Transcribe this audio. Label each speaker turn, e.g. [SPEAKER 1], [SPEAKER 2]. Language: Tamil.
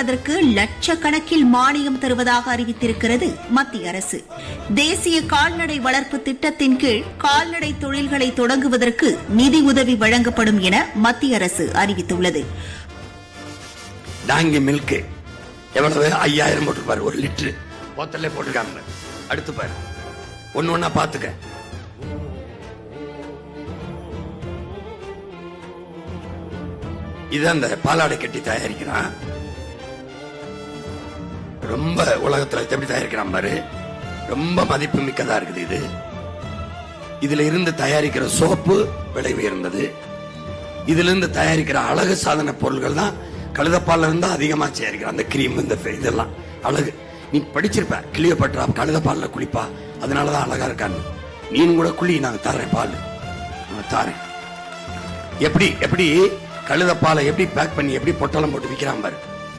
[SPEAKER 1] வளர்ப்பதற்கு லட்சக்கணக்கில் மானியம் தருவதாக அறிவித்திருக்கிறது மத்திய அரசு. தேசிய கால்நடை வளர்ப்பு திட்டத்தின் கீழ் கால்நடை தொழில்களை தொடங்குவதற்கு நிதி உதவி வழங்கப்படும் என மத்திய அரசு அறிவித்துள்ளது.
[SPEAKER 2] டாங்கி மில்க் எவ்வளவு 5000 போட்டுருப்பாரு, 1 லிட்டர் போத்தல்ல போட்டுருக்காங்க. அடுத்து பாரு, ஒன்னு ஒன்னா பாத்துக்க. இது அந்த பாலாடை கட்டி தயாரிக்கிறான். ரொம்ப உலகத்துல எப்படி தயாரிக்கிறான் பாரு, ரொம்ப மதிப்பு மிக்கதா இருக்குது. இது இதுல இருந்து தயாரிக்கிற சோப்பு விலை உயர்ந்தது. இதுல இருந்து தயாரிக்கிற அழகு சாதன பொருள்கள் தான் கழுதப்பால்ல இருந்து அதிகமா தயாரிக்கிறான். அந்த கிரீம், இந்த இதெல்லாம் அழகு. நீ படிச்சிருப்ப, கிளியோபாட்ரா கழுதப்பால்ல குளிப்பா, அதனாலதான் அழகா இருக்கான்னு. நீனும் கூட குளி, நாங்க தரேன் பால், தாரேன். எப்படி எப்படி கழுதப்பாலை எப்படி பேக் பண்ணி எப்படி பொட்டலம் போட்டு விற்கிறான் பாரு.